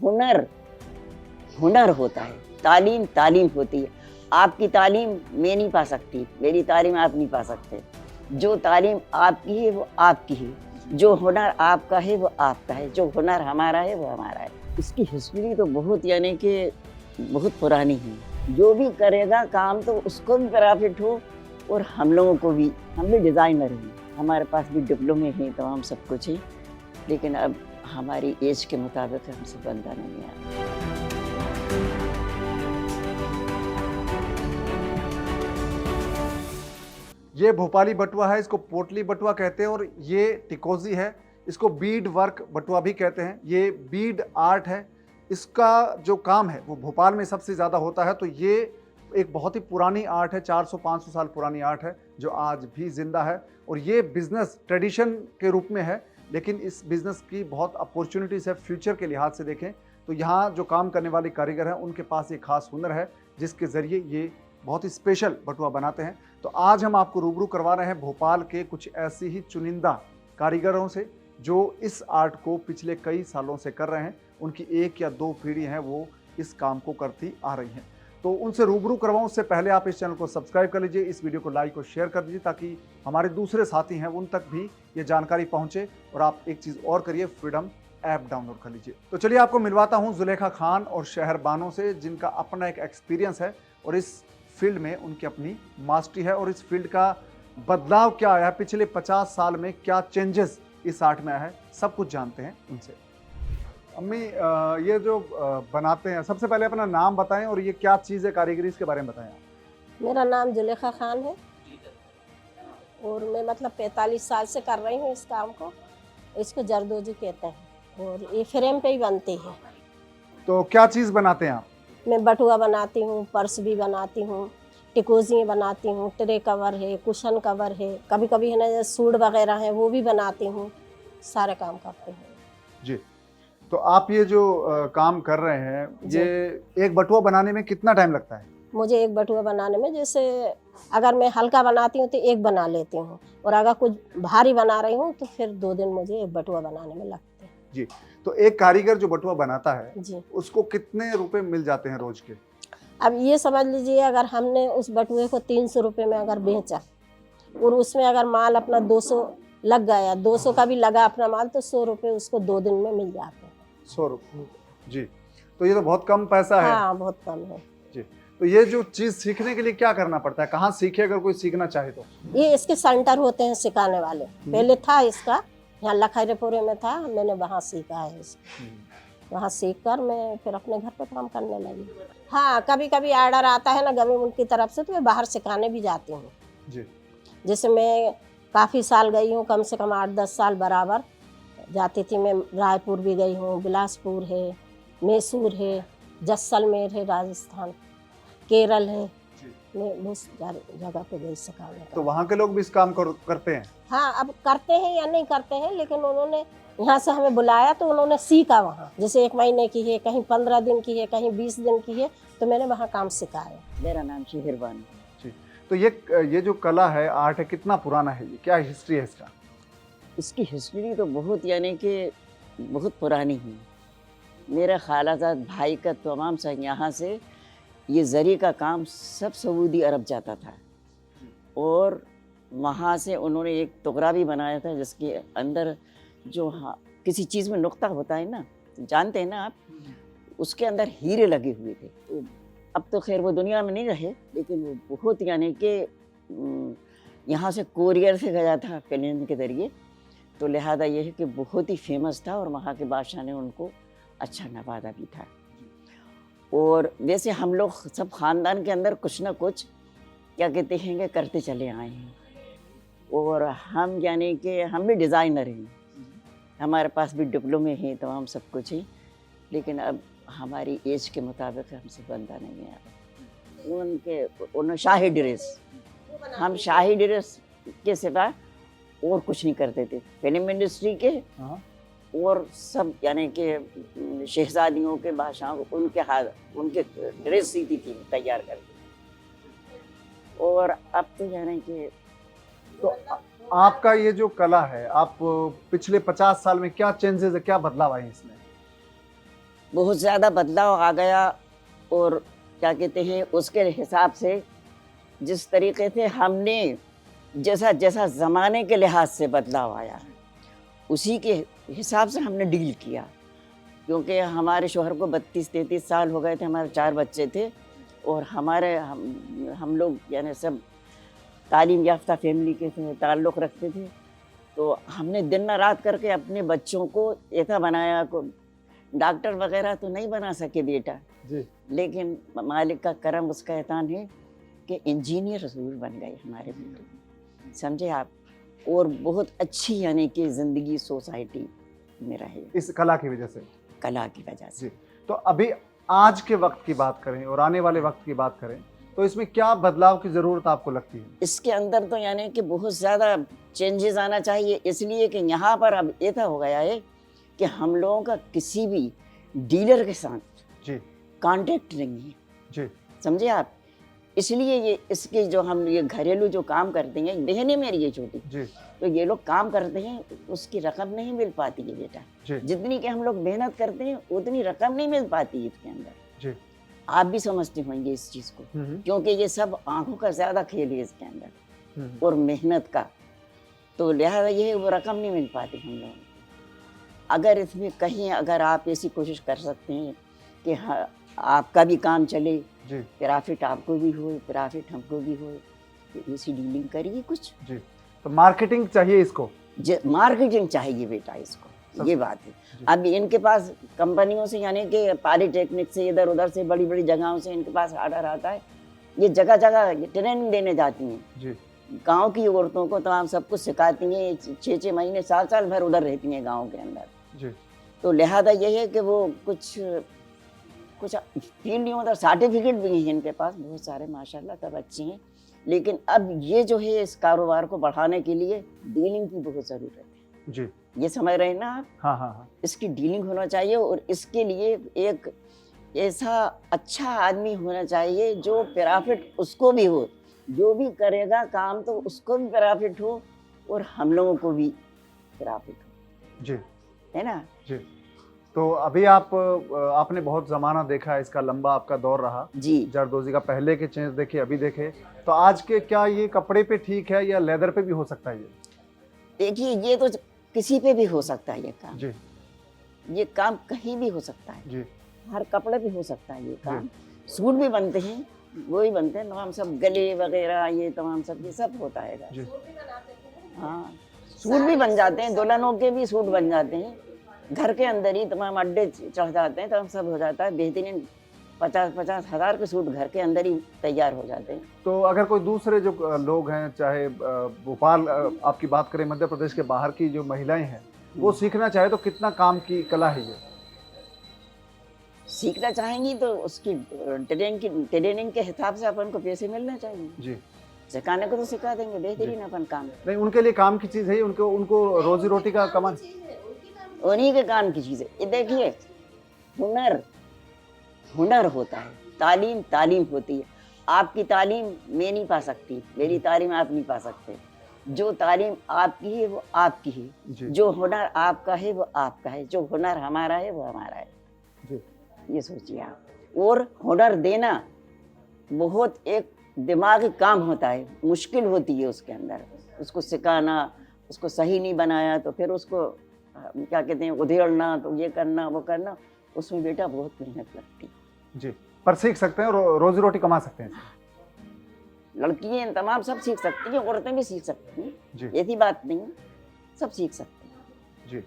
हुनर हुनर होता है, तालीम तालीम होती है। आपकी तालीम मैं नहीं पा सकती, मेरी तालीम आप नहीं पा सकते। जो तालीम आपकी है वो आपकी है, जो हुनर आपका है वो आपका है, जो हुनर हमारा है वो हमारा है। इसकी हिस्ट्री तो बहुत यानी कि बहुत पुरानी है। जो भी करेगा काम तो उसको भी प्रॉफिट हो और हम लोगों को भी। हम भी डिज़ाइनर हैं, हमारे पास भी डिप्लोमे हैं, तमाम सब कुछ है, लेकिन अब हमारी एज के मुताबिक हमसे बनता नहीं है। ये भोपाली बटुआ है, इसको पोटली बटुआ कहते हैं, और ये टिकोजी है, इसको बीड वर्क बटुआ भी कहते हैं। ये बीड आर्ट है, इसका जो काम है वो भोपाल में सबसे ज़्यादा होता है। तो ये एक बहुत ही पुरानी आर्ट है, 400-500 साल पुरानी आर्ट है जो आज भी जिंदा है। और ये बिजनेस ट्रेडिशन के रूप में है, लेकिन इस बिजनेस की बहुत अपॉर्चुनिटीज़ है। फ्यूचर के लिहाज से देखें तो यहाँ जो काम करने वाले कारीगर हैं उनके पास एक खास हुनर है जिसके ज़रिए ये बहुत ही स्पेशल बटुआ बनाते हैं। तो आज हम आपको रूबरू करवा रहे हैं भोपाल के कुछ ऐसी ही चुनिंदा कारीगरों से जो इस आर्ट को पिछले कई सालों से कर रहे हैं। उनकी 1 या 2 पीढ़ी हैं वो इस काम को करती आ रही हैं। तो उनसे रूबरू करवाऊं उससे पहले आप इस चैनल को सब्सक्राइब कर लीजिए, इस वीडियो को लाइक और शेयर कर दीजिए ताकि हमारे दूसरे साथी हैं उन तक भी ये जानकारी पहुंचे। और आप एक चीज़ और करिए, फ्रीडम ऐप डाउनलोड कर लीजिए। तो चलिए आपको मिलवाता हूँ जुलेखा खान और शहर बानो से, जिनका अपना एक एक्सपीरियंस है और इस फील्ड में उनकी अपनी मास्टरी है। और इस फील्ड का बदलाव क्या आया है, पिछले 50 साल में क्या चेंजेस इस आर्ट में आया है, सब कुछ जानते हैं उनसे। अम्मी, ये जो बनाते हैं, सबसे पहले अपना नाम बताएं और ये क्या चीज़ है, कारीगरी इसके बारे में बताएं आप। मेरा नाम जुलेखा खान है और मैं मतलब 45 साल से कर रही हूँ इस काम को। इसको जरदोजी कहते हैं और ये फ्रेम पे ही बनती है। तो क्या चीज़ बनाते हैं आप? मैं बटुआ बनाती हूँ, पर्स भी बनाती हूँ, टिकोजी बनाती हूँ, ट्रे कवर है, कुशन कवर है, कभी कभी है ना सूट वगैरह है वो भी बनाती हूँ। सारे काम करते हैं जी। तो आप ये जो काम कर रहे हैं, ये एक बटुआ बनाने में कितना टाइम लगता है? मुझे एक बटुआ बनाने में, जैसे अगर मैं हल्का बनाती हूँ तो एक बना लेती हूँ, और अगर कुछ भारी बना रही हूँ तो फिर 2 दिन मुझे एक बटुआ बनाने में लगते हैं। जी। तो एक कारीगर जो बटुआ बनाता है जी, उसको कितने रुपए मिल जाते हैं रोज के? अब ये समझ लीजिए, अगर हमने उस बटुए को 300 रुपये में अगर बेचा और उसमें अगर माल अपना 200 लग गया, 200 का भी लगा अपना माल, तो 100 रुपये उसको 2 दिन में मिल जाते हैं। 100 रुपये? जी। तो ये तो बहुत कम पैसा है। हाँ, बहुत कम है जी। तो ये जो चीज़ सीखने के लिए क्या करना पड़ता है, कहाँ सीखे अगर कोई सीखना चाहे तो? ये इसके सेंटर होते हैं सिखाने वाले। पहले था इसका, यहाँ लखीमपुर में था, मैंने वहाँ सीखा है इसको। वहाँ सीख कर मैं फिर अपने घर पे काम करने लगी। हाँ, कभी कभी ऑर्डर आता है ना गवर्नमेंट की तरफ से, तो मैं बाहर सिखाने भी जाती हूँ। जी। जैसे मैं काफ़ी साल गई हूँ, कम से कम 8-10 साल बराबर जाती थी। मैं रायपुर भी गई हूँ, बिलासपुर है, मैसूर है, जैसलमेर है, राजस्थान, केरल है। मैं बहुत जगह पे गई सिखाने। तो वहाँ के लोग भी इस काम को करते हैं? हाँ, अब करते हैं या नहीं करते हैं, लेकिन उन्होंने यहाँ से हमें बुलाया तो उन्होंने सीखा वहाँ। जैसे 1 महीने की है, कहीं 15 दिन की है, कहीं 20 दिन की है, तो मैंने वहाँ काम सिखाया। मेरा नाम शहर बानो है। जी। तो ये जो कला है, आर्ट है, कितना पुराना है, ये क्या हिस्ट्री है इसका? इसकी हिस्ट्री तो बहुत यानी कि बहुत पुरानी है। मेरा खालाजाद भाई का तमाम सा यहाँ से ये ज़री का काम सब सऊदी अरब जाता था, और वहाँ से उन्होंने एक टुकड़ा भी बनाया था जिसके अंदर जो किसी चीज़ में नुक्ता होता है ना, जानते हैं ना आप, उसके अंदर हीरे लगे हुए थे। तो अब तो खैर वो दुनिया में नहीं रहे, लेकिन वो बहुत यानी कि यहाँ से कोरियर से गया था प्लेन के ज़रिए, तो लिहाजा ये है कि बहुत ही फेमस था और वहाँ के बादशाह ने उनको अच्छा नवाजा भी था। और वैसे हम लोग सब ख़ानदान के अंदर कुछ ना कुछ क्या कहते हैं कि करते चले आए हैं। और हम यानी कि हम भी डिज़ाइनर हैं, हमारे पास भी डिप्लोमे हैं, तमाम सब कुछ है, लेकिन अब हमारी एज के मुताबिक हमसे बनता नहीं है। उन शाही ड्रेस, हम शाही ड्रेस के सिवा और कुछ नहीं करते थे। फिल्म इंडस्ट्री के और सब यानी कि शहजादियों के, बादशाहों को उनके ड्रेस सीती थी तैयार करके। और अब तो यानी कि तो आपका ये जो कला है, आप पिछले 50 साल में क्या चेंजेस है, क्या बदलाव आए इसमें? बहुत ज़्यादा बदलाव आ गया। और क्या कहते हैं, उसके हिसाब से जिस तरीके से हमने जैसा जैसा ज़माने के लिहाज से बदलाव आया उसी के हिसाब से हमने डील किया। क्योंकि हमारे शौहर को 32-33 साल हो गए थे, हमारे 4 बच्चे थे और हम लोग यानी सब तालीम याफ्ता फैमिली के थे, ताल्लुक़ रखते थे। तो हमने दिन रात करके अपने बच्चों को ऐसा बनाया को डॉक्टर वगैरह तो नहीं बना सके बेटा जी। लेकिन मालिक का करम, उसका एहसान है कि इंजीनियर ज़रूर बन गए हमारे बेटे, समझे आप। और बहुत अच्छी यानी कि ज़िंदगी सोसाइटी में रहे इस कला की वजह से। कला की वजह से। जी। तो अभी आज के वक्त की बात करें और आने वाले वक्त की बात करें तो इसमें क्या बदलाव की ज़रूरत आपको लगती है? इसके अंदर तो यानी कि बहुत ज़्यादा चेंजेस आना चाहिए, इसलिए कि यहाँ पर अब ऐसा हो गया है कि हम लोगों का किसी भी डीलर के साथ जी कांटेक्ट नहीं है, जी समझे आप। इसलिए ये इसके जो हम ये घरेलू जो काम करते हैं, बहनें मेरी ये छोटी, जी तो ये लोग काम करते हैं, उसकी रकम नहीं मिल पाती है बेटा। जी जितनी कि हम लोग मेहनत करते हैं उतनी रकम नहीं मिल पाती है इसके अंदर। जी। आप भी समझते होंगे इस चीज़ को, क्योंकि ये सब आंखों का ज़्यादा खेल है इसके अंदर और मेहनत का। तो लिहाजा ये वो रकम नहीं मिल पाती हम लोगों को। अगर इसमें कहीं अगर आप ऐसी कोशिश कर सकते हैं कि हाँ आपका भी काम चले, जी प्रॉफिट आपको भी हो, प्रॉफिट हमको भी हो, तो ऐसी डीलिंग करिए कुछ। जी। तो मार्केटिंग चाहिए इसको। मार्केटिंग चाहिए बेटा इसको, ये बात है। अब इनके पास कंपनियों से यानी कि पॉलिटेक्निक से इधर उधर से बड़ी बड़ी जगहों से इनके पास ऑर्डर आता है। ये जगह जगह ट्रेनिंग देने जाती हैं जी गांव की औरतों को, तमाम सब कुछ सिखाती हैं। 6-6 महीने 7 साल भर उधर रहती हैं गांव के अंदर। जी। तो लिहाजा ये है कि वो कुछ फील्ड नहीं होता। सर्टिफिकेट भी हैं इनके पास बहुत सारे, माशाल्लाह सब अच्छे हैं। लेकिन अब ये जो है इस कारोबार को बढ़ाने के लिए डीलिंग की बहुत ज़रूरत है। जी। ये समझ रहे हैं ना आप? हाँ हाँ हाँ। इसकी डीलिंग होना चाहिए और इसके लिए एक ऐसा अच्छा आदमी होना चाहिए जो प्रॉफिट उसको भी हो, जो भी करेगा काम तो उसको भी प्रॉफिट हो और हम लोगों को भी प्रॉफिट हो, जी है ना। जी। तो अभी आपने बहुत ज़माना देखा है, इसका लंबा आपका दौर रहा जी। जरदोजी का। पहले के चेंज देखे, अभी देखे, तो आज के क्या ये कपड़े पे ठीक है या लेदर पे भी हो सकता है? ये देखिए ये तो किसी पे भी हो सकता है ये काम। जी ये काम कहीं भी हो सकता है, जी हर कपड़े पे हो सकता है ये काम। सूट भी बनते हैं, वो ही बनते हैं तमाम सब, गले वगैरह ये तमाम सब, ये सब होता है। जी। हाँ, सूट भी बन जाते हैं, दुल्हनों के भी सूट बन जाते हैं। घर के अंदर ही तमाम अड्डे चढ़ जाते हैं, तब सब हो जाता है। बेहतरीन 50-50 हज़ार के सूट घर के अंदर ही तैयार हो जाते हैं। तो अगर कोई दूसरे जो लोग हैं, चाहे भोपाल आपकी बात करें, मध्य प्रदेश के बाहर की जो महिलाएं हैं, वो सीखना चाहे तो कितना काम की कला है ये? सीखना चाहेंगी तो उसकी ट्रेनिंग के हिसाब से अपन को पैसे मिलना चाहिए। जी। सिखाने को तो सिखा देंगे, बेहतरीन अपन काम। नहीं, उनके लिए काम की चीज़ है, उनको रोजी रोटी का कमान। उन्हीं के काम की चीज़ है। ये देखिए, हुनर होता है, तालीम होती है। आपकी तालीम मैं नहीं पा सकती, मेरी तालीम आप नहीं पा सकते। जो तालीम आपकी है वो आपकी है, जो हुनर आपका है वो आपका है, जो हुनर हमारा है वो हमारा है। जी। ये सोचिए आप। और हुनर देना बहुत एक दिमागी काम होता है, मुश्किल होती है उसके अंदर। उसको सिखाना, उसको सही नहीं बनाया तो फिर उसको क्या कहते हैं उधेड़ना, तो ये करना वो करना, उसमें बेटा बहुत मेहनत लगती है। जी। पर सीख सकते हैं और रोजी रोटी कमा सकते हैं। लड़कियाँ तमाम सब सीख सकती हैं, औरतें भी सीख सकती हैं। जी। ऐसी बात नहीं है, सब सीख सकते हैं। जी।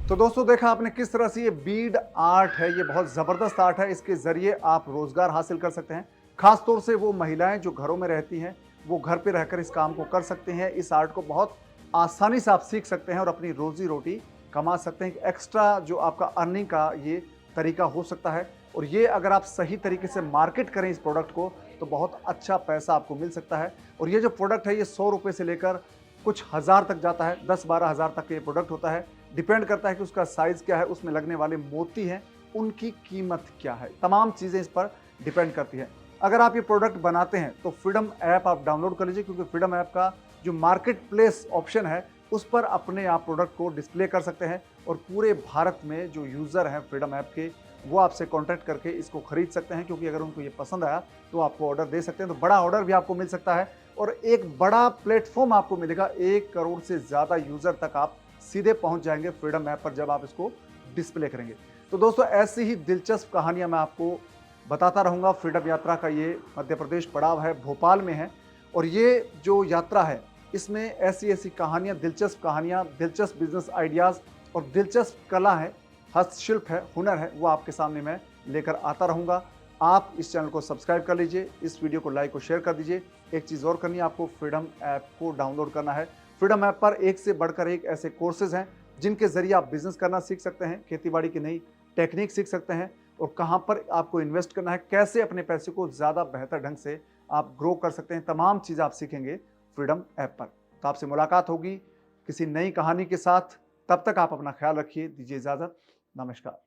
तो दोस्तों, देखा आपने किस तरह से ये बीड आर्ट है, ये बहुत ज़बरदस्त आर्ट है। इसके ज़रिए आप रोज़गार हासिल कर सकते हैं। ख़ास तौर से वो महिलाएं जो घरों में रहती हैं, वो घर पे रहकर इस काम को कर सकते हैं। इस आर्ट को बहुत आसानी से आप सीख सकते हैं और अपनी रोज़ी रोटी कमा सकते हैं। एक्स्ट्रा जो आपका अर्निंग का ये तरीका हो सकता है, और ये अगर आप सही तरीके से मार्केट करें इस प्रोडक्ट को तो बहुत अच्छा पैसा आपको मिल सकता है। और ये जो प्रोडक्ट है ये 100 रुपये से लेकर कुछ हज़ार तक जाता है, 10-12 हज़ार तक ये प्रोडक्ट होता है। डिपेंड करता है कि उसका साइज़ क्या है, उसमें लगने वाले मोती हैं, उनकी कीमत क्या है, तमाम चीज़ें इस पर डिपेंड करती है। अगर आप ये प्रोडक्ट बनाते हैं तो फ्रीडम ऐप आप डाउनलोड कर लीजिए, क्योंकि फ्रीडम ऐप का जो मार्केट प्लेस ऑप्शन है उस पर अपने आप प्रोडक्ट को डिस्प्ले कर सकते हैं और पूरे भारत में जो यूज़र हैं फ्रीडम ऐप के वो आपसे कॉन्टैक्ट करके इसको खरीद सकते हैं, क्योंकि अगर उनको ये पसंद आया तो आपको ऑर्डर दे सकते हैं। तो बड़ा ऑर्डर भी आपको मिल सकता है और एक बड़ा प्लेटफॉर्म आपको मिलेगा। 1 करोड़ से ज़्यादा यूज़र तक आप सीधे पहुंच जाएंगे फ्रीडम ऐप पर जब आप इसको डिस्प्ले करेंगे। तो दोस्तों, ऐसी ही दिलचस्प कहानियां मैं आपको बताता रहूंगा। फ्रीडम यात्रा का ये मध्य प्रदेश पड़ाव है, भोपाल में है, और ये जो यात्रा है इसमें ऐसी ऐसी कहानियां, दिलचस्प बिजनेस आइडियाज़ और दिलचस्प कला है, हस्तशिल्प है, हुनर है, वो आपके सामने मैं लेकर आता रहूँगा। आप इस चैनल को सब्सक्राइब कर लीजिए, इस वीडियो को लाइक और शेयर कर दीजिए। एक चीज़ और करनी है, आपको फ्रीडम ऐप को डाउनलोड करना है। फ्रीडम ऐप पर एक से बढ़कर एक ऐसे कोर्सेज हैं जिनके ज़रिए आप बिजनेस करना सीख सकते हैं, खेतीबाड़ी की नई टेक्निक सीख सकते हैं, और कहाँ पर आपको इन्वेस्ट करना है, कैसे अपने पैसे को ज़्यादा बेहतर ढंग से आप ग्रो कर सकते हैं। तमाम चीज़ आप सीखेंगे फ्रीडम ऐप पर। तो आपसे मुलाकात होगी किसी नई कहानी के साथ। तब तक आप अपना ख्याल रखिए। दीजिए इजाज़त। नमस्कार।